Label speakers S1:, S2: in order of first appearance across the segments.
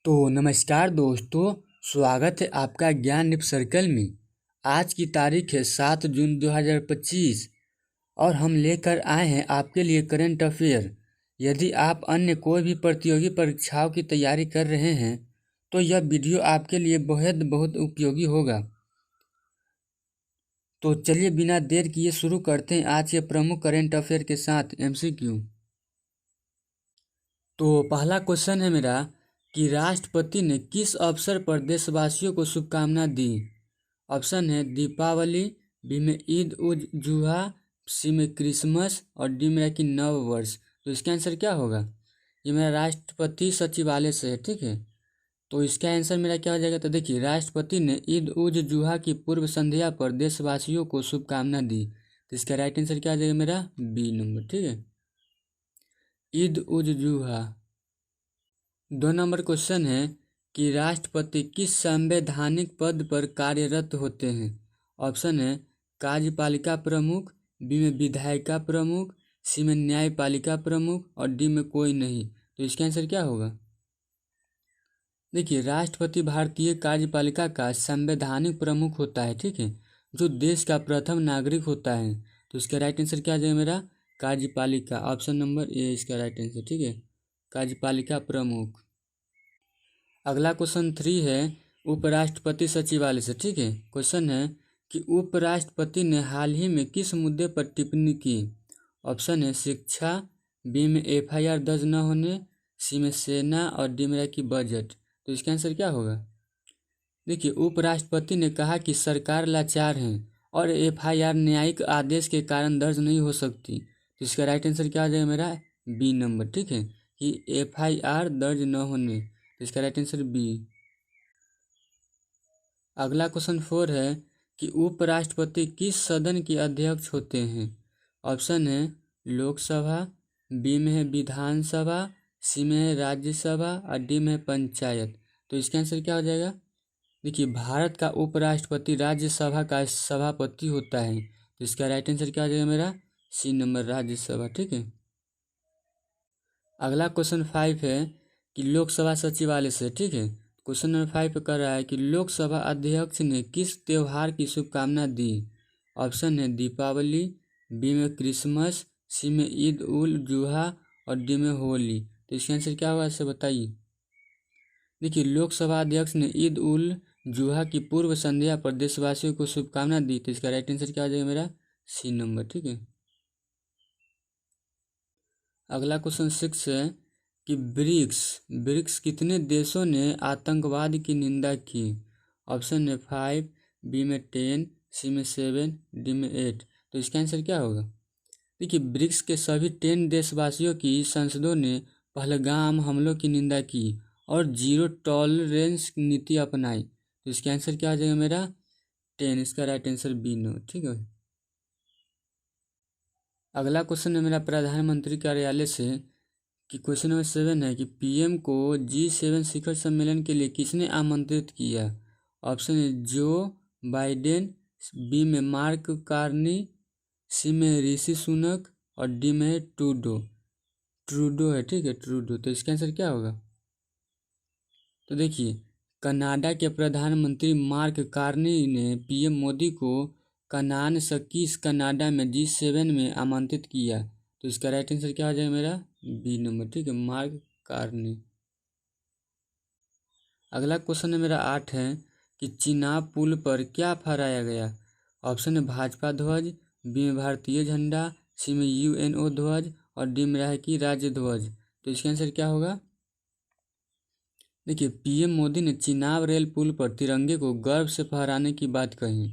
S1: तो नमस्कार दोस्तों, स्वागत है आपका ज्ञान निप सर्कल में। आज की तारीख है 7 जून 2025 और हम लेकर आए हैं आपके लिए करंट अफेयर। यदि आप अन्य कोई भी प्रतियोगी परीक्षाओं की तैयारी कर रहे हैं तो यह वीडियो आपके लिए बहुत उपयोगी होगा। तो चलिए बिना देर किए शुरू करते हैं आज के प्रमुख करंट अफेयर के साथ एमसीक्यू। तो पहला क्वेश्चन है मेरा कि राष्ट्रपति ने किस अवसर पर देशवासियों को शुभकामना दी। ऑप्शन है दीपावली, बी में ईद उज जुहा, सी में क्रिसमस और डी मेरा कि नव वर्ष। तो इसका आंसर क्या होगा? ये मेरा राष्ट्रपति सचिवालय से है, ठीक है। तो इसका आंसर मेरा क्या हो जाएगा? तो देखिए, राष्ट्रपति ने ईद उज जुहा की पूर्व संध्या पर देशवासियों को शुभकामना दी। तो इसका राइट आंसर क्या आ जाएगा? मेरा बी नंबर, ठीक है, ईद उज जुहा। 2 नंबर क्वेश्चन है कि राष्ट्रपति किस संवैधानिक पद पर कार्यरत होते हैं। ऑप्शन है कार्यपालिका प्रमुख, बी में विधायिका प्रमुख, सी में न्यायपालिका प्रमुख और डी में कोई नहीं। तो इसका आंसर क्या होगा? देखिए, राष्ट्रपति भारतीय कार्यपालिका का संवैधानिक प्रमुख होता है, ठीक है, जो देश का प्रथम नागरिक होता है। तो इसका राइट आंसर क्या आ जाएगा? मेरा कार्यपालिका, ऑप्शन नंबर ए इसका राइट आंसर, ठीक है, कार्यपालिका प्रमुख। अगला क्वेश्चन 3 है उपराष्ट्रपति सचिवालय से, ठीक है। क्वेश्चन है कि उपराष्ट्रपति ने हाल ही में किस मुद्दे पर टिप्पणी की। ऑप्शन है शिक्षा, बी में एफआईआर दर्ज न होने, सी में सेना और डी में कि बजट। तो इसका आंसर क्या होगा? देखिए, उपराष्ट्रपति ने कहा कि सरकार लाचार है और एफआईआर न्यायिक आदेश के कारण दर्ज नहीं हो सकती। तो इसका राइट आंसर क्या आ जाएगा? मेरा बी नंबर, ठीक है, कि एफआईआर दर्ज न होने। तो इसका राइट आंसर बी। अगला क्वेश्चन 4 है कि उपराष्ट्रपति किस सदन के अध्यक्ष होते हैं। ऑप्शन है लोकसभा, बी में है विधानसभा, सी में है राज्यसभा और डी में है पंचायत। तो इसका आंसर क्या हो जाएगा? देखिए, भारत का उपराष्ट्रपति राज्यसभा का सभापति होता है। तो इसका राइट आंसर क्या हो जाएगा? मेरा सी नंबर, राज्यसभा, ठीक है। अगला क्वेश्चन 5 है कि लोकसभा सचिवालय से, ठीक है। क्वेश्चन नंबर 5 कर रहा है कि लोकसभा अध्यक्ष ने किस त्योहार की शुभकामना दी। ऑप्शन है दीपावली, बी में क्रिसमस, सी में ईद उल जुहा और डी में होली। तो इसका आंसर क्या होगा? इसे बताइए। देखिए, लोकसभा अध्यक्ष ने ईद उल जुहा की पूर्व संध्या पर देशवासियों को शुभकामना दी। तो इसका राइट आंसर क्या हो जाएगा? मेरा सी नंबर, ठीक है। अगला क्वेश्चन 6 है कि ब्रिक्स कितने देशों ने आतंकवाद की निंदा की। ऑप्शन है 5, बी में 10, सी में 7, डी में 8। तो इसका आंसर क्या होगा? देखिए, ब्रिक्स के सभी 10 देशवासियों की संसदों ने पहलगाम हमलों की निंदा की और जीरो टॉलरेंस नीति अपनाई। तो इसका आंसर क्या आ जाएगा? मेरा 10, इसका राइट आंसर बी नो, ठीक है। अगला क्वेश्चन है मेरा प्रधानमंत्री कार्यालय से कि क्वेश्चन नंबर 7 है कि पीएम को G7 शिखर सम्मेलन के लिए किसने आमंत्रित किया। ऑप्शन है जो बाइडेन, बी में मार्क कार्नी, सी में ऋषि सुनक और डी में है ट्रूडो है, ठीक है, ट्रूडो। तो इसका आंसर क्या होगा? तो देखिए, कनाडा के प्रधानमंत्री मार्क कार्नी ने पीएम मोदी को कनान सकीस कनाडा में G7 में आमंत्रित किया। तो इसका राइट आंसर क्या हो जाएगा? मेरा बी नंबर, ठीक है, मार्क कार्नी। अगला क्वेश्चन है मेरा 8 है कि चिनाब पुल पर क्या फहराया गया। ऑप्शन है भाजपा ध्वज, बी में भारतीय झंडा, सी में यूएनओ ध्वज और डी में रहा है कि राज्य ध्वज। तो इसका आंसर क्या होगा? देखिए, पीएम मोदी ने चिनाब रेल पुल पर तिरंगे को गर्व से फहराने की बात कही।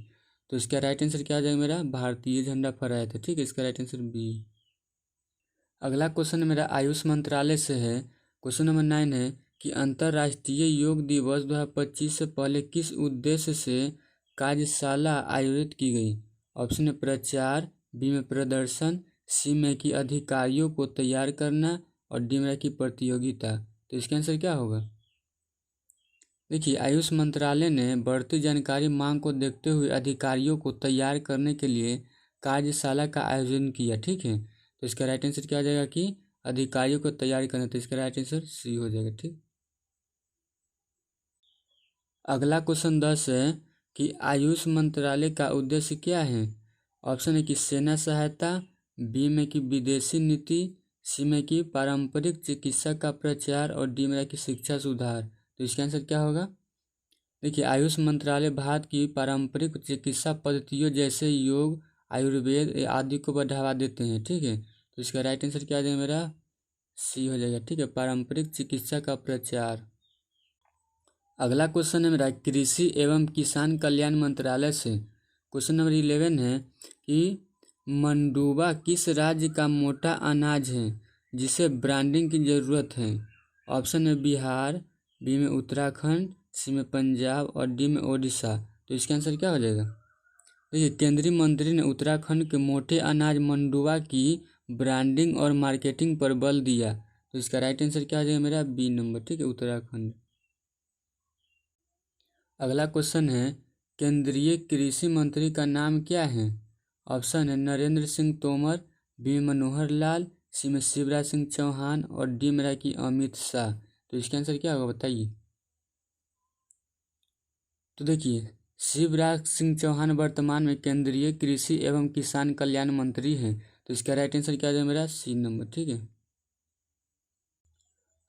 S1: तो इसका राइट आंसर क्या आ जाएगा? मेरा भारतीय झंडा फहराया था, ठीक है, इसका राइट आंसर बी। अगला क्वेश्चन मेरा आयुष मंत्रालय से है। क्वेश्चन नंबर 9 है कि अंतर्राष्ट्रीय योग दिवस 2025 से पहले किस उद्देश्य से कार्यशाला आयोजित की गई। ऑप्शन है प्रचार, बी में प्रदर्शन, सी में कि अधिकारियों को तैयार करना और डी में कि प्रतियोगिता। तो इसका आंसर क्या होगा? देखिए, आयुष मंत्रालय ने बढ़ती जानकारी मांग को देखते हुए अधिकारियों को तैयार करने के लिए कार्यशाला का आयोजन किया, ठीक है। तो इसका राइट आंसर क्या आ जाएगा? कि अधिकारियों को तैयार करना। तो इसका राइट आंसर सी हो जाएगा, ठीक। अगला क्वेश्चन 10 है कि आयुष मंत्रालय का उद्देश्य क्या है। ऑप्शन है कि सेना सहायता, बी में कि विदेशी नीति, सी में कि पारंपरिक चिकित्सा का प्रचार और डी में कि शिक्षा सुधार। तो इसका आंसर क्या होगा। देखिए, आयुष मंत्रालय भारत की पारंपरिक चिकित्सा पद्धतियों जैसे योग, आयुर्वेद आदि को बढ़ावा देते हैं। ठीक है, तो इसका राइट आंसर क्या आ जाएगा मेरा, सी हो जाएगा। ठीक है, पारंपरिक चिकित्सा का प्रचार। अगला क्वेश्चन है मेरा कृषि एवं किसान कल्याण मंत्रालय से। क्वेश्चन नंबर 11 है कि मंडुवा किस राज्य का मोटा अनाज है जिसे ब्रांडिंग की जरूरत है। ऑप्शन है बिहार, बी में उत्तराखंड, सी में पंजाब और डी में ओडिशा। तो इसका आंसर क्या हो जाएगा। देखिए, केंद्रीय मंत्री ने उत्तराखंड के मोटे अनाज मंडुवा की ब्रांडिंग और मार्केटिंग पर बल दिया। तो इसका राइट आंसर क्या हो जाएगा मेरा, बी नंबर। ठीक है, उत्तराखंड। अगला क्वेश्चन है केंद्रीय कृषि मंत्री का नाम क्या है। ऑप्शन है नरेंद्र सिंह तोमर, बी मनोहर लाल, सी में शिवराज सिंह चौहान और डी में कि अमित शाह। तो इसका आंसर क्या होगा बताइए। तो देखिए, शिवराज सिंह चौहान वर्तमान में केंद्रीय कृषि एवं किसान कल्याण मंत्री हैं। तो इसका राइट आंसर क्या है मेरा, सी नंबर। ठीक है।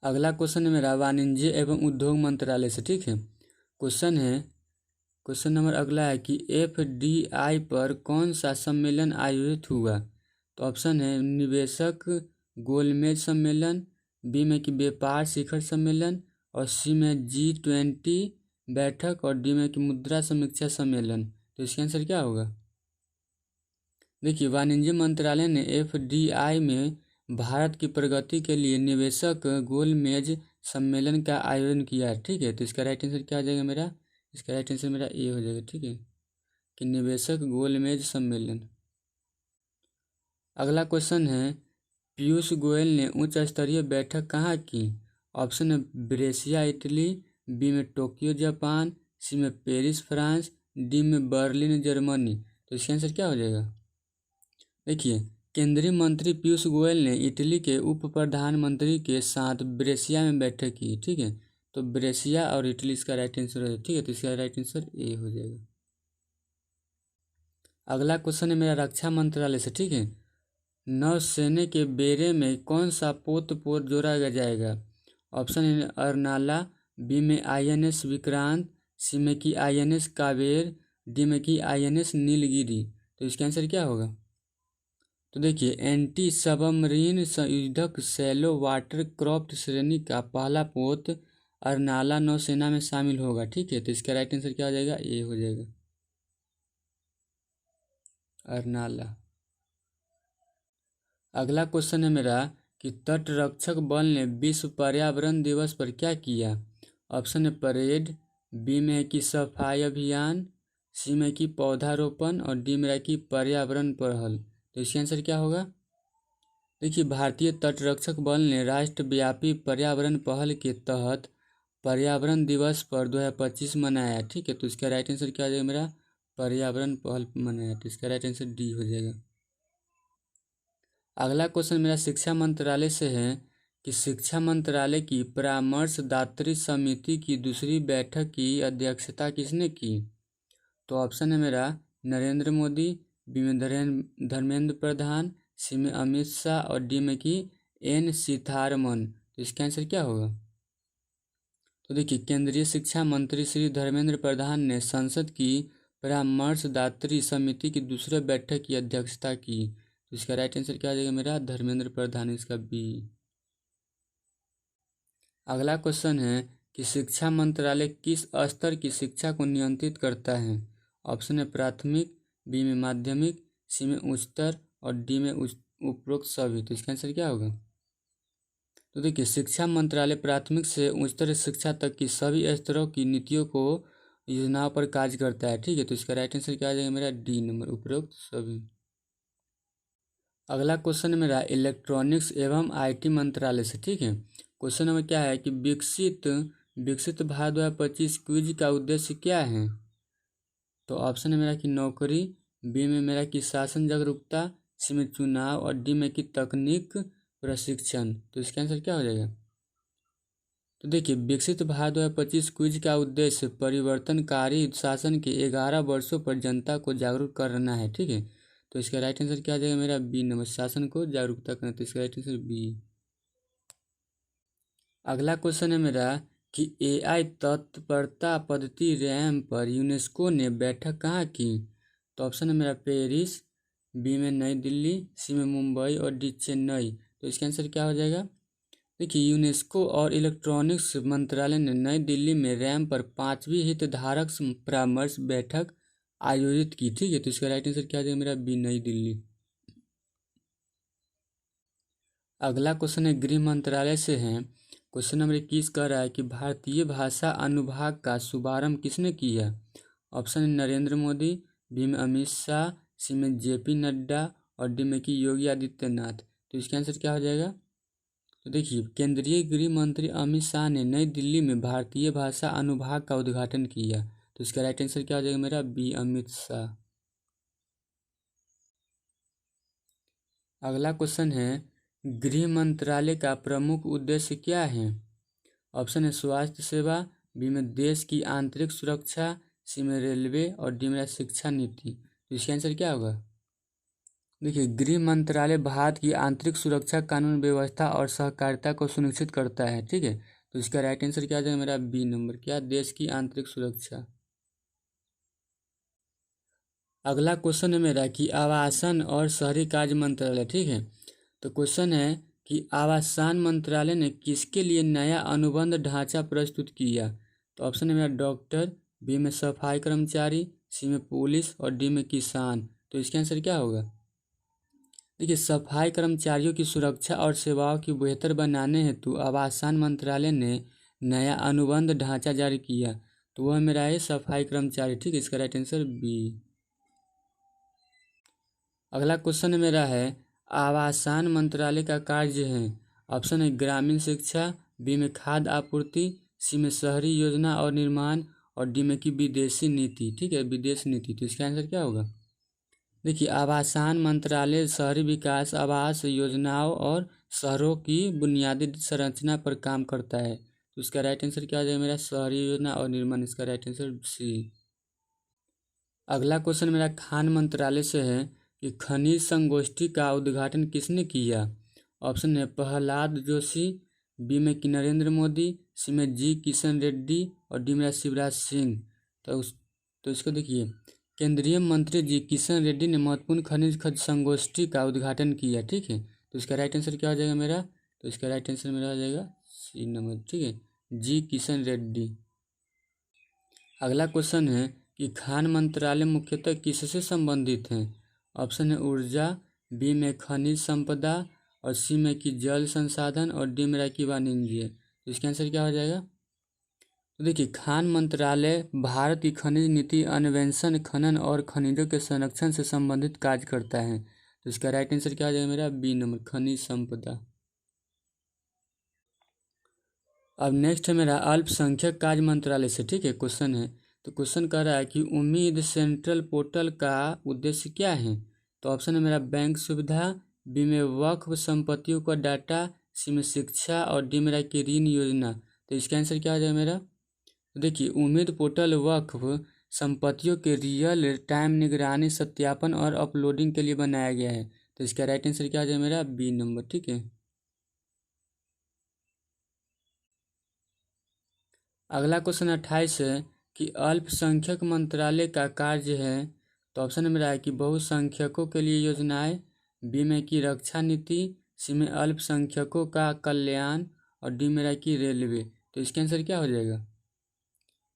S1: अगला क्वेश्चन है मेरा वाणिज्य एवं उद्योग मंत्रालय से। ठीक है, क्वेश्चन नंबर अगला है कि FDI पर कौन सा सम्मेलन आयोजित हुआ। तो ऑप्शन है निवेशक गोलमेज सम्मेलन, बी में कि व्यापार शिखर सम्मेलन और सी में G20 बैठक और डी में कि मुद्रा समीक्षा सम्मेलन। तो इसका आंसर क्या होगा। देखिए, वाणिज्य मंत्रालय ने FDI में भारत की प्रगति के लिए निवेशक गोलमेज सम्मेलन का आयोजन किया है। ठीक है, तो इसका राइट आंसर क्या आ जाएगा मेरा, इसका राइट आंसर मेरा ए हो जाएगा। ठीक है, कि निवेशक गोलमेज सम्मेलन। अगला क्वेश्चन है पीयूष गोयल ने उच्च स्तरीय बैठक कहाँ की। ऑप्शन है ब्रेसिया इटली, बी में टोक्यो जापान, सी में पेरिस फ्रांस, डी में बर्लिन जर्मनी। तो इसका आंसर क्या हो जाएगा। देखिए, केंद्रीय मंत्री पीयूष गोयल ने इटली के उप प्रधानमंत्री के साथ ब्रेसिया में बैठक की। ठीक है, तो ब्रेसिया और इटली इसका राइट आंसर है। ठीक है, तो इसका राइट आंसर ए हो जाएगा। अगला क्वेश्चन है मेरा रक्षा मंत्रालय से। ठीक है, नौसेना के बेड़े में कौन सा पोत जोड़ा जाएगा। ऑप्शन है अरनाला, बी में INS विक्रांत, सी में कि INS कावेर, डी में कि INS नीलगिरी। तो इसका आंसर क्या होगा। तो देखिए, एंटी सबमरीन संयुद्धक सैलो वाटर क्राफ्ट श्रेणी का पहला पोत अरनाला नौसेना में शामिल होगा। ठीक है, तो इसका राइट आंसर क्या हो जाएगा, ए हो जाएगा, अरनाला। अगला क्वेश्चन है मेरा कि तटरक्षक बल ने विश्व पर्यावरण दिवस पर क्या किया। ऑप्शन है परेड, बी में है कि सफाई अभियान, सी में कि पौधारोपण और डी में है कि पर्यावरण पहल। तो इसका आंसर क्या होगा। देखिए, भारतीय तटरक्षक बल ने राष्ट्रव्यापी पर्यावरण पहल के तहत पर्यावरण दिवस पर 2025 मनाया। ठीक है, तो इसका राइट आंसर क्या हो जाएगा मेरा, पर्यावरण पहल मनाया। तो इसका राइट आंसर डी हो जाएगा। अगला क्वेश्चन मेरा शिक्षा मंत्रालय से है कि शिक्षा मंत्रालय की परामर्शदात्री समिति की दूसरी बैठक की अध्यक्षता किसने की। तो ऑप्शन है मेरा नरेंद्र मोदी, बी में धर्मेंद्र प्रधान, सी में अमित शाह और डी में कि N सीतारमन। तो इसका आंसर क्या होगा। तो देखिए, केंद्रीय शिक्षा मंत्री श्री धर्मेंद्र प्रधान ने संसद की परामर्शदात्री समिति की दूसरे बैठक की अध्यक्षता की। तो इसका राइट आंसर क्या आ जाएगा मेरा, धर्मेंद्र प्रधान, इसका बी। अगला क्वेश्चन है कि शिक्षा मंत्रालय किस स्तर की शिक्षा को नियंत्रित करता है। ऑप्शन है प्राथमिक, बी में माध्यमिक, सी में उच्चतर और डी में उपरोक्त सभी। तो इसका आंसर क्या होगा। तो देखिए, शिक्षा मंत्रालय प्राथमिक से उच्चतर शिक्षा तक की सभी स्तरों की नीतियों को योजनाओं पर कार्य करता है। ठीक है, तो इसका राइट आंसर क्या आ जाएगा मेरा, डी नंबर, उपरोक्त सभी। अगला क्वेश्चन है मेरा इलेक्ट्रॉनिक्स एवं IT मंत्रालय से। ठीक है, क्वेश्चन नंबर क्या है कि विकसित भारत 2025 क्विज का उद्देश्य क्या है। तो ऑप्शन है मेरा कि नौकरी, बी में मेरा कि शासन जागरूकता, सी में चुनाव और डी में कि तकनीक प्रशिक्षण। तो इसका आंसर क्या हो जाएगा। तो देखिए, विकसित भारत 2025 क्विज का उद्देश्य परिवर्तनकारी शासन के 11 वर्षों पर जनता को जागरूक करना है। ठीक है, तो इसका राइट आंसर क्या आ जाएगा मेरा? बी नंबर, शासन को जागरूकता करना। तो इसका राइट आंसर बी। अगला क्वेश्चन है मेरा कि एआई तत्परता पद्धति रैम पर यूनेस्को ने बैठक कहाँ की? तो ऑप्शन है मेरा पेरिस, बी में नई दिल्ली, सी में मुंबई और डी चेन्नई। तो इसका आंसर क्या हो जाएगा? देखिए, यूनेस्को और इलेक्ट्रॉनिक्स मंत्रालय ने नई दिल्ली में रैम पर 5वीं हितधारक परामर्श बैठक आयोजित की। ठीक है, तो इसका राइट आंसर क्या हो जाएगा मेरा? बी नई दिल्ली। अगला क्वेश्चन है गृह मंत्रालय से है। क्वेश्चन नंबर 21 कह रहा है कि भारतीय भाषा अनुभाग का शुभारंभ किसने किया? ऑप्शन है नरेंद्र मोदी, बी में अमित शाह, सी में जेपी नड्डा और डी में कि योगी आदित्यनाथ। तो इसका आंसर क्या हो जाएगा? तो देखिए, केंद्रीय गृह मंत्री अमित शाह ने नई दिल्ली में भारतीय भाषा अनुभाग का उद्घाटन किया। तो इसका राइट आंसर क्या हो जाएगा मेरा? बी अमित शाह। अगला क्वेश्चन है गृह मंत्रालय का प्रमुख उद्देश्य क्या है? ऑप्शन है स्वास्थ्य सेवा, बी में देश की आंतरिक सुरक्षा, सी में रेलवे और डी में शिक्षा नीति। तो इसका आंसर क्या होगा? देखिए, गृह मंत्रालय भारत की आंतरिक सुरक्षा, कानून व्यवस्था और सहकारिता को सुनिश्चित करता है। ठीक है, तो इसका राइट आंसर क्या आ जाएगा मेरा? बी नंबर, क्या? देश की आंतरिक सुरक्षा। अगला क्वेश्चन है मेरा कि आवासन और शहरी कार्य मंत्रालय। ठीक है, तो क्वेश्चन है कि आवासन मंत्रालय ने किसके लिए नया अनुबंध ढांचा प्रस्तुत किया? तो ऑप्शन है मेरा डॉक्टर, बी में सफाई कर्मचारी, सी में पुलिस और डी में किसान। तो इसका आंसर क्या होगा? देखिए, सफाई कर्मचारियों की सुरक्षा और सेवाओं की बेहतर बनाने हेतु आवासन मंत्रालय ने नया अनुबंध ढांचा जारी किया। तो वह मेरा है सफाई कर्मचारी। ठीक है, इसका राइट आंसर बी। अगला क्वेश्चन मेरा है आवासन मंत्रालय का कार्य है। ऑप्शन है ग्रामीण शिक्षा, बी में खाद्य आपूर्ति, सी में शहरी योजना और निर्माण और डी में की विदेशी नीति। ठीक है, विदेश नीति। तो इसका आंसर क्या होगा? देखिए, आवासन मंत्रालय शहरी विकास, आवास योजनाओं और शहरों की बुनियादी संरचना पर काम करता है। तो इसका राइट आंसर क्या आ जाएगा मेरा? शहरी योजना और निर्माण। इसका राइट आंसर सी। अगला क्वेश्चन मेरा खान मंत्रालय से है कि खनिज संगोष्ठी का उद्घाटन किसने किया? ऑप्शन है प्रहलाद जोशी, बी में कि नरेंद्र मोदी, सी में जी किशन रेड्डी और डी में शिवराज सिंह। तो इसको देखिए, केंद्रीय मंत्री जी किशन रेड्डी ने महत्वपूर्ण खनिज संगोष्ठी का उद्घाटन किया। ठीक है, तो इसका राइट आंसर क्या हो जाएगा मेरा? तो इसका राइट आंसर मेरा हो जाएगा सी नंबर। ठीक है, जी किशन रेड्डी। अगला क्वेश्चन है कि खान मंत्रालय मुख्यतः किससे संबंधित है? ऑप्शन है ऊर्जा, बी में खनिज संपदा और सी में कि जल संसाधन और डी में कि वाणिज्य। तो इसका आंसर क्या हो जाएगा? तो देखिए, खान मंत्रालय भारत की खनिज नीति, अन्वेषण, खनन और खनिजों के संरक्षण से संबंधित कार्य करता है। तो इसका राइट आंसर क्या हो जाएगा मेरा? बी नंबर, खनिज संपदा। अब नेक्स्ट है मेरा अल्पसंख्यक कार्य मंत्रालय से। ठीक है, क्वेश्चन है। तो क्वेश्चन कह रहा है कि उम्मीद सेंट्रल पोर्टल का उद्देश्य क्या है? तो ऑप्शन है मेरा बैंक सुविधा, बी में वक्फ संपत्तियों का डाटा, सी में शिक्षा और डी मेरा की ऋण योजना। तो इसका आंसर क्या हो जाएगा मेरा? तो देखिए, उम्मीद पोर्टल वक्फ संपत्तियों के रियल टाइम निगरानी, सत्यापन और अपलोडिंग के लिए बनाया गया है। तो इसका राइट आंसर क्या हो जाएगा मेरा? B number. ठीक है। अगला क्वेश्चन 28 है कि अल्पसंख्यक मंत्रालय का कार्य है। तो ऑप्शन में मेरा है कि बहुसंख्यकों के लिए योजनाएं, बी में की रक्षा नीति, सी में अल्पसंख्यकों का कल्याण और डी मेरा की रेलवे। तो इसका आंसर क्या हो जाएगा?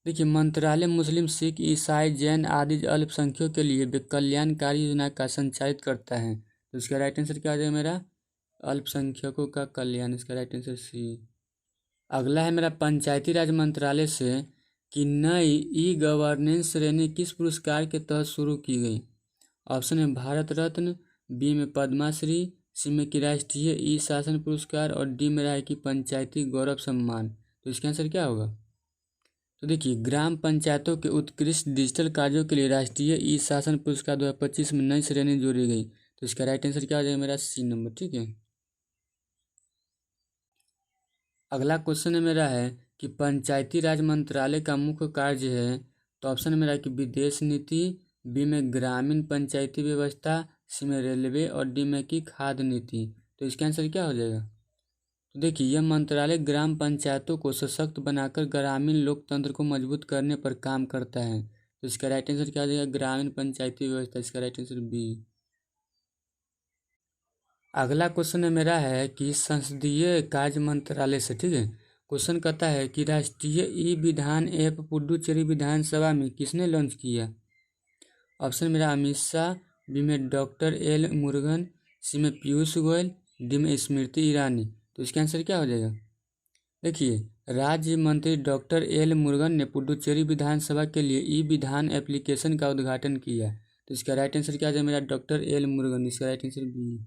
S1: देखिए, मंत्रालय मुस्लिम, सिख, ईसाई, जैन आदि अल्पसंख्यकों के लिए कल्याणकारी योजना का संचालित करता है। तो इसका राइट आंसर क्या हो जाएगा मेरा? अल्पसंख्यकों का कल्याण। इसका राइट आंसर सी। अगला है मेरा पंचायती राज मंत्रालय से कि नई ई गवर्नेंस श्रेणी किस पुरस्कार के तहत शुरू की गई? ऑप्शन है भारत रत्न, बी में पद्माश्री, सी में कि राष्ट्रीय ई शासन पुरस्कार और डी में रहा है कि पंचायती गौरव सम्मान। तो इसका आंसर क्या होगा? तो देखिए, ग्राम पंचायतों के उत्कृष्ट डिजिटल कार्यों के लिए राष्ट्रीय ई शासन पुरस्कार 2025 में नई श्रेणी जोड़ी गई। तो इसका राइट आंसर क्या हो जाएगा मेरा? C number. ठीक है। अगला क्वेश्चन है मेरा है कि पंचायती राज मंत्रालय का मुख्य कार्य है। तो ऑप्शन है मेरा कि विदेश नीति, बी में ग्रामीण पंचायती व्यवस्था, सी में रेलवे और डी में की खाद्य नीति। तो इसका आंसर क्या हो जाएगा? तो देखिए, यह मंत्रालय ग्राम पंचायतों को सशक्त बनाकर ग्रामीण लोकतंत्र को मजबूत करने पर काम करता है। तो इसका राइट आंसर क्या हो जाएगा? ग्रामीण पंचायती व्यवस्था। इसका राइट आंसर बी। अगला क्वेश्चन है मेरा है कि संसदीय कार्य मंत्रालय से, ठीक है, क्वेश्चन कहता है कि राष्ट्रीय ई विधान ऐप पुडुचेरी विधानसभा में किसने लॉन्च किया? ऑप्शन मेरा अमित शाह, बी में डॉक्टर एल मुरुगन, सी में पीयूष गोयल, डी में स्मृति ईरानी। तो इसका आंसर क्या हो जाएगा? देखिए, राज्य मंत्री डॉक्टर एल मुरुगन ने पुडुचेरी विधानसभा के लिए ई विधान एप्लीकेशन का उद्घाटन किया। तो इसका राइट आंसर क्या हो जाएगा मेरा? Doctor L Murugan. इसका राइट आंसर बी।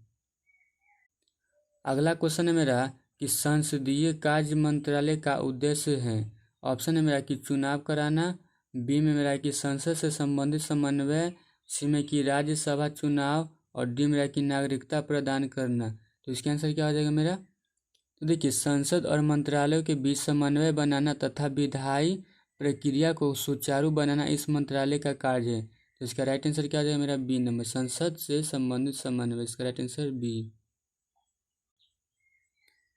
S1: अगला क्वेश्चन है मेरा कि संसदीय कार्य मंत्रालय का उद्देश्य है। ऑप्शन है मेरा कि चुनाव कराना, बी में मेरा कि संसद से संबंधित समन्वय, सी में कि राज्यसभा चुनाव और डी मेरा कि नागरिकता प्रदान करना। तो इसका आंसर क्या हो जाएगा मेरा? तो देखिए, संसद और मंत्रालयों के बीच समन्वय बनाना तथा विधायी प्रक्रिया को सुचारू बनाना इस मंत्रालय का कार्य है। तो इसका राइट आंसर क्या हो जाएगा मेरा? बी नंबर, संसद से संबंधित समन्वय। इसका राइट आंसर बी।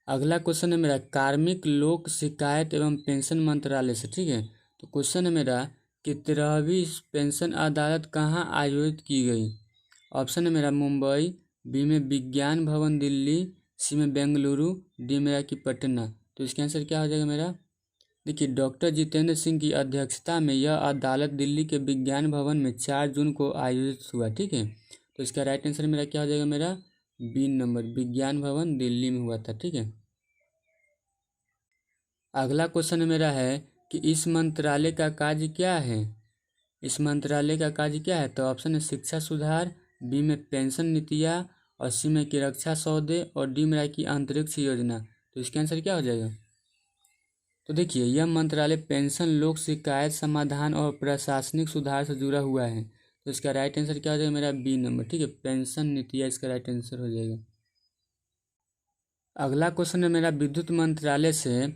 S1: अगला क्वेश्चन है मेरा कार्मिक लोक शिकायत एवं पेंशन मंत्रालय से, ठीक है। तो क्वेश्चन है मेरा कि 13वीं पेंशन अदालत कहाँ आयोजित की गई? ऑप्शन है मेरा मुंबई, बी में विज्ञान भवन दिल्ली, सी में बेंगलुरु, डी मेरा कि पटना। तो इसका आंसर क्या हो जाएगा मेरा? देखिए, डॉक्टर जितेंद्र सिंह की अध्यक्षता में यह अदालत दिल्ली के विज्ञान भवन में 4 जून को आयोजित हुआ, ठीक है। तो इसका राइट आंसर मेरा क्या हो जाएगा मेरा? बी नंबर, विज्ञान भवन दिल्ली में हुआ था, ठीक है। अगला क्वेश्चन मेरा है कि इस मंत्रालय का कार्य क्या है? इस मंत्रालय का कार्य क्या है? तो ऑप्शन है शिक्षा सुधार, बी में पेंशन नीतियाँ और सी में की रक्षा सौदे और डी में की अंतरिक्ष योजना। तो इसका आंसर क्या हो जाएगा? तो देखिए, यह मंत्रालय पेंशन लोक शिकायत समाधान और प्रशासनिक सुधार से जुड़ा हुआ है। तो इसका राइट आंसर क्या हो जाएगा मेरा? बी नंबर, ठीक है, पेंशन नीतियाँ इसका राइट आंसर हो जाएगा। अगला क्वेश्चन है मेरा विद्युत मंत्रालय से।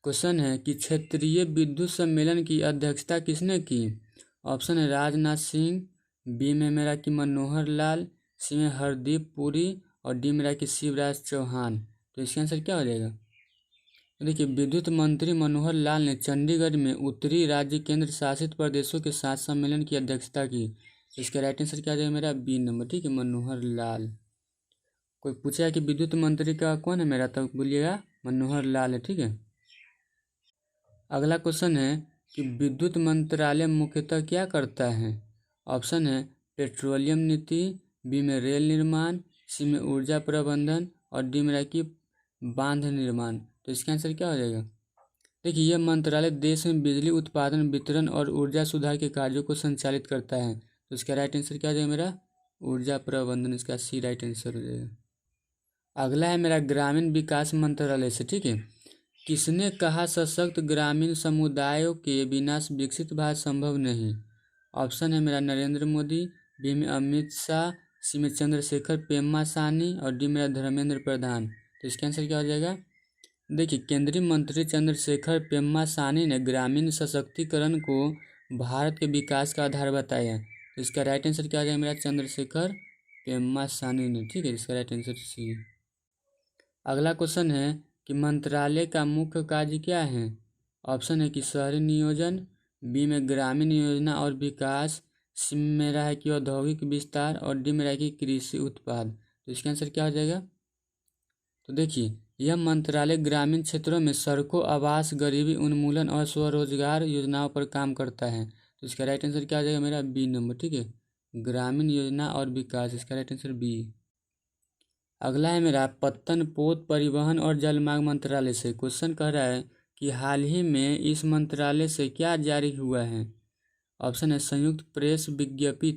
S1: क्वेश्चन है कि क्षेत्रीय विद्युत सम्मेलन की अध्यक्षता किसने की? ऑप्शन है राजनाथ सिंह, बी में मेरा कि मनोहर लाल, सी में हरदीप पुरी और डी मेरा कि शिवराज चौहान। तो इसका आंसर क्या हो जाएगा? तो देखिए, विद्युत मंत्री मनोहर लाल ने चंडीगढ़ में उत्तरी राज्य केंद्र शासित प्रदेशों के साथ सम्मेलन की अध्यक्षता की। तो इसका राइट आंसर क्या हो जाएगा मेरा? बी नंबर, ठीक है, मनोहर लाल। कोई पूछा है कि विद्युत मंत्री का कौन है मेरा, तो बोलिएगा मनोहर लाल है, ठीक है। अगला क्वेश्चन है कि विद्युत मंत्रालय मुख्यतः क्या करता है? ऑप्शन है पेट्रोलियम नीति, बी में रेल निर्माण, सी में ऊर्जा प्रबंधन और डी में कि बांध निर्माण। तो इसका आंसर क्या हो जाएगा? देखिए, यह मंत्रालय देश में बिजली उत्पादन, वितरण और ऊर्जा सुधार के कार्यों को संचालित करता है। तो इसका राइट आंसर क्या हो जाएगा मेरा? ऊर्जा प्रबंधन। इसका सी राइट आंसर हो जाएगा। अगला है मेरा ग्रामीण विकास मंत्रालय से, ठीक है। किसने कहा सशक्त ग्रामीण समुदायों के बिना विकसित भारत संभव नहीं? ऑप्शन है मेरा नरेंद्र मोदी, बी में अमित शाह, सी में चंद्रशेखर पेम्मासानी और डी मेरा धर्मेंद्र प्रधान। तो इसका आंसर क्या हो जाएगा? देखिए, केंद्रीय मंत्री चंद्रशेखर पेम्मासानी ने ग्रामीण सशक्तिकरण को भारत के विकास का आधार बताया। तो इसका राइट आंसर क्या हो जाएगा मेरा? चंद्रशेखर पेम्मासानी ने, ठीक है। इसका राइट आंसर सी। अगला क्वेश्चन है कि मंत्रालय का मुख्य कार्य क्या है? ऑप्शन है कि शहरी नियोजन, बी में ग्रामीण योजना और विकास, सी में मेरा है कि औद्योगिक विस्तार और डी में है कि कृषि उत्पाद। तो इसका आंसर क्या हो जाएगा? तो देखिए, यह मंत्रालय ग्रामीण क्षेत्रों में सड़कों, आवास, गरीबी उन्मूलन और स्वरोजगार योजनाओं पर काम करता है। तो इसका राइट आंसर क्या हो जाएगा मेरा? बी नंबर, ठीक है, ग्रामीण योजना और विकास। इसका राइट आंसर बी। अगला है मेरा पत्तन पोत परिवहन और जलमार्ग मंत्रालय से। क्वेश्चन कह रहा है कि हाल ही में इस मंत्रालय से क्या जारी हुआ है? ऑप्शन है संयुक्त प्रेस विज्ञप्ति,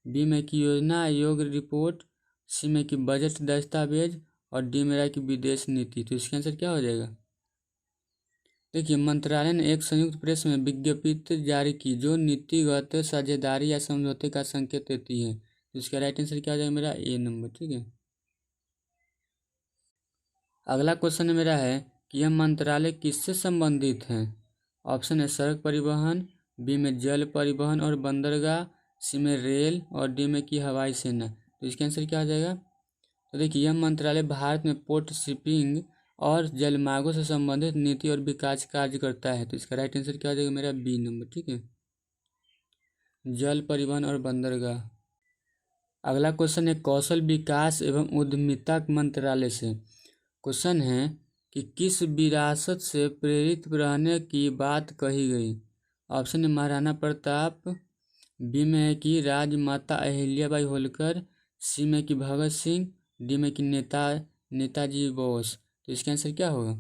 S1: बी में की योजना आयोग रिपोर्ट, सी में की बजट दस्तावेज और डी मेरा की विदेश नीति। तो इसका आंसर क्या हो जाएगा? देखिए, मंत्रालय ने एक संयुक्त प्रेस में विज्ञप्ति जारी की जो नीतिगत साझेदारी या समझौते का संकेत देती है। तो इसका राइट आंसर क्या हो जाएगा मेरा? ए नंबर, ठीक है। अगला क्वेश्चन मेरा है कि यह मंत्रालय किससे संबंधित है। ऑप्शन है सड़क परिवहन, बी में जल परिवहन और बंदरगाह, सी में रेल और डी में की हवाई सेना। तो इसका आंसर क्या हो जाएगा। तो देखिए यह मंत्रालय भारत में पोर्ट, शिपिंग और जलमार्गों से संबंधित नीति और विकास कार्य करता है। तो इसका राइट आंसर क्या हो जाएगा मेरा बी नंबर, ठीक है, जल परिवहन और बंदरगाह। अगला क्वेश्चन है कौशल विकास एवं उद्यमिता मंत्रालय से। क्वेश्चन है कि किस विरासत से प्रेरित रहने की बात कही गई। ऑप्शन है महाराणा प्रताप, बी में है कि राजमाता अहिल्याबाई होलकर, सी में कि भगत सिंह, डी में कि नेताजी बोस। तो इसका आंसर क्या होगा।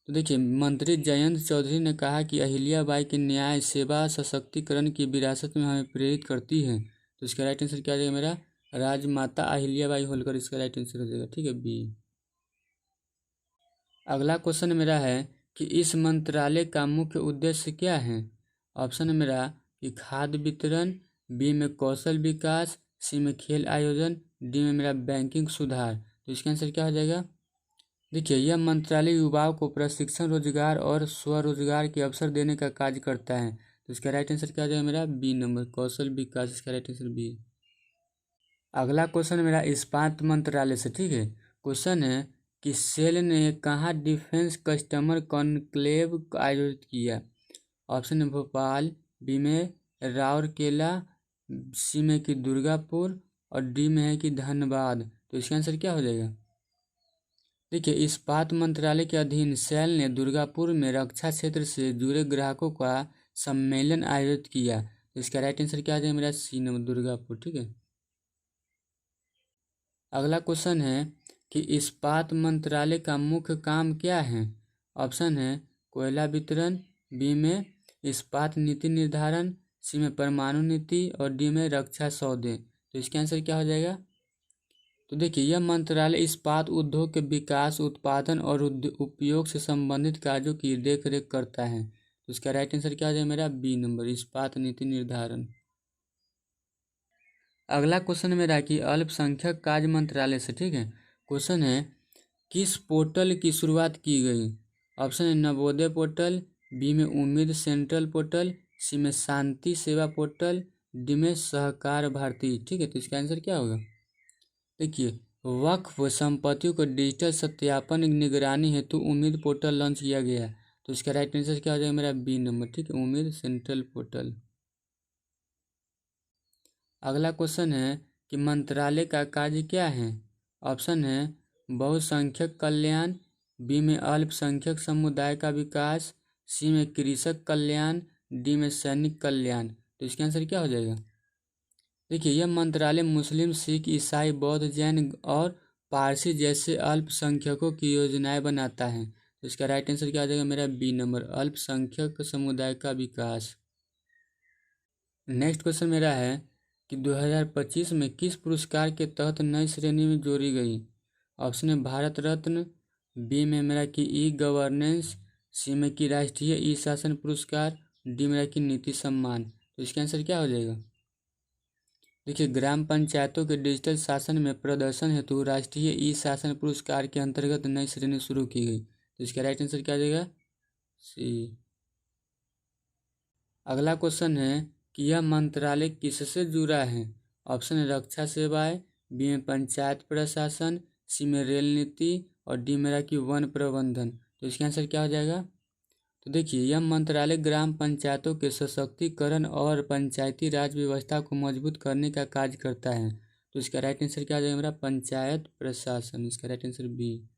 S1: तो देखिए मंत्री जयंत चौधरी ने कहा कि अहिल्याबाई की न्याय, सेवा, सशक्तिकरण की विरासत में हमें प्रेरित करती है। तो इसका राइट आंसर क्या हो जाएगा मेरा राजमाता अहिल्याबाई होलकर, इसका राइट आंसर हो जाएगा, ठीक है, बी। अगला क्वेश्चन मेरा है कि इस मंत्रालय का मुख्य उद्देश्य क्या है। ऑप्शन है मेरा कि खाद्य वितरण, बी में कौशल विकास, सी में खेल आयोजन, डी में मेरा बैंकिंग सुधार। तो इसका आंसर क्या हो जाएगा। देखिए यह मंत्रालय युवाओं को प्रशिक्षण, रोजगार और स्वरोजगार के अवसर देने का कार्य करता है। तो इसका राइट आंसर क्या हो जाएगा मेरा बी नंबर, कौशल विकास, इसका राइट आंसर बी। अगला क्वेश्चन मेरा इस्पात मंत्रालय से, ठीक है। क्वेश्चन है कि सेल ने कहाँ डिफेंस कस्टमर कॉन्क्लेव आयोजित किया। ऑप्शन है भोपाल, बी में राउरकेला, सी में कि दुर्गापुर और डी में है कि धनबाद। तो इसका आंसर क्या हो जाएगा। देखिए इस्पात मंत्रालय के अधीन सेल ने दुर्गापुर में रक्षा क्षेत्र से जुड़े ग्राहकों का सम्मेलन आयोजित किया। तो इसका राइट आंसर क्या आ जाएगा मेरा सी नंबर, दुर्गापुर, ठीक है। अगला क्वेश्चन है कि इस्पात मंत्रालय का मुख्य काम क्या है। ऑप्शन है कोयला वितरण, बी में इस्पात नीति निर्धारण, सी में परमाणु नीति और डी में रक्षा सौदे। तो इसका आंसर क्या हो जाएगा। तो देखिए यह मंत्रालय इस्पात उद्योग के विकास, उत्पादन और उपयोग से संबंधित कार्यों की देखरेख करता है। तो इसका राइट आंसर क्या हो जाएगा मेरा बी नंबर, इस्पात नीति निर्धारण। अगला क्वेश्चन मेरा कि अल्पसंख्यक कार्य मंत्रालय से, ठीक है। क्वेश्चन है किस पोर्टल की शुरुआत की गई। ऑप्शन है नवोदय पोर्टल, बी में उम्मीद सेंट्रल पोर्टल, सी में शांति सेवा पोर्टल, डी में सहकार भारती। ठीक है, तो इसका आंसर क्या होगा। देखिए वक्फ संपत्तियों को डिजिटल सत्यापन निगरानी हेतु उम्मीद पोर्टल लॉन्च किया गया। तो इसका राइट आंसर क्या हो जाएगा मेरा बी नंबर, ठीक है, उम्मीद सेंट्रल पोर्टल। अगला क्वेश्चन है कि मंत्रालय का कार्य क्या है। ऑप्शन है बहुसंख्यक कल्याण, बी में अल्पसंख्यक समुदाय का विकास, सी में कृषक कल्याण, डी में सैनिक कल्याण। तो इसका आंसर क्या हो जाएगा। देखिए यह मंत्रालय मुस्लिम, सिख, ईसाई, बौद्ध, जैन और पारसी जैसे अल्पसंख्यकों की योजनाएं बनाता है। तो इसका राइट आंसर क्या हो जाएगा मेरा बी नंबर, अल्पसंख्यक समुदाय का विकास। नेक्स्ट क्वेश्चन मेरा है कि 2025 में किस पुरस्कार के तहत नई श्रेणी में जोड़ी गई। ऑप्शन है भारत रत्न, बी में मेरा कि ई गवर्नेंस, सी में कि राष्ट्रीय ई शासन पुरस्कार, डी मेरा कि नीति सम्मान। तो इसका आंसर क्या हो जाएगा। देखिए ग्राम पंचायतों के डिजिटल शासन में प्रदर्शन हेतु राष्ट्रीय ई शासन पुरस्कार के अंतर्गत नई श्रेणी शुरू की गई। तो इसका राइट आंसर क्या हो जाएगा सी। अगला क्वेश्चन है कि यह मंत्रालय किससे जुड़ा है। ऑप्शन है रक्षा सेवाएं, बी में पंचायत प्रशासन, सी में रेल नीति और डी मेरा कि वन प्रबंधन। तो इसका आंसर क्या हो जाएगा। तो देखिए यह मंत्रालय ग्राम पंचायतों के सशक्तिकरण और पंचायती राज व्यवस्था को मजबूत करने का कार्य करता है। तो इसका राइट आंसर क्या हो जाएगा मेरा पंचायत प्रशासन, इसका राइट आंसर बी।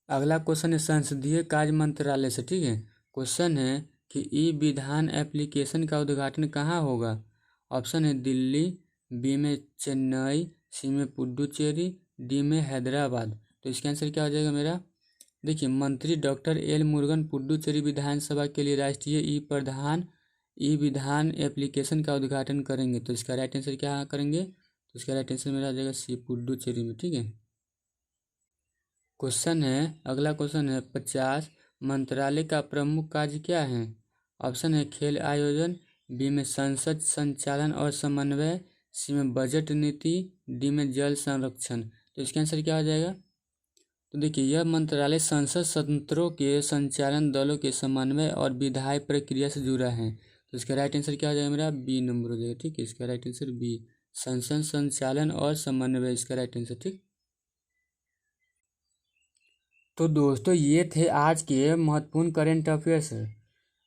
S1: अगला क्वेश्चन है संसदीय कार्य मंत्रालय से, ठीक है। क्वेश्चन है कि ई विधान एप्लीकेशन का उद्घाटन कहाँ होगा। ऑप्शन है दिल्ली, बी में चेन्नई, सी में पुडुचेरी, डी में हैदराबाद। तो इसका आंसर क्या हो जाएगा मेरा। देखिए मंत्री डॉक्टर एल मुरुगन पुडुचेरी विधानसभा के लिए राष्ट्रीय ई विधान एप्लीकेशन का उद्घाटन करेंगे। तो इसका राइट आंसर क्या करेंगे। तो इसका राइट आंसर मेरा आ जाएगा सी पुडुचेरी में, ठीक है। क्वेश्चन है अगला क्वेश्चन है 50 मंत्रालय का प्रमुख कार्य क्या है। ऑप्शन है खेल आयोजन, बी में संसद संचालन और समन्वय, सी में बजट नीति, डी में जल संरक्षण। तो इसका आंसर क्या हो जाएगा। तो देखिए यह मंत्रालय संसद सत्रों के संचालन, दलों के समन्वय और विधायी प्रक्रिया से जुड़ा है। तो इसका राइट आंसर क्या हो जाएगा मेरा? बी नंबर हो जाएगा। ठीक है, इसका राइट आंसर बी, संसद संचालन और समन्वय, इसका राइट आंसर। ठीक, तो दोस्तों ये थे आज के महत्वपूर्ण करेंट अफेयर्स।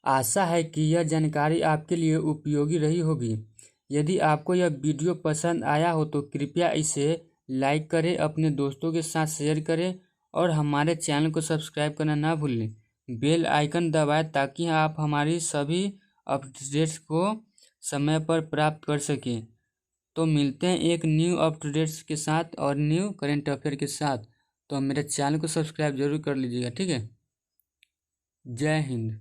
S1: आशा है कि यह जानकारी आपके लिए उपयोगी रही होगी। यदि आपको यह वीडियो पसंद आया हो तो कृपया इसे लाइक करें, अपने दोस्तों के साथ शेयर करें और हमारे चैनल को सब्सक्राइब करना ना भूलें। बेल आइकन दबाएं ताकि आप हमारी सभी अपडेट्स को समय पर प्राप्त कर सकें। तो मिलते हैं एक न्यू अपडेट्स के साथ और न्यू करेंट अफेयर के साथ। तो मेरे चैनल को सब्सक्राइब जरूर कर लीजिएगा। ठीक है, जय हिंद।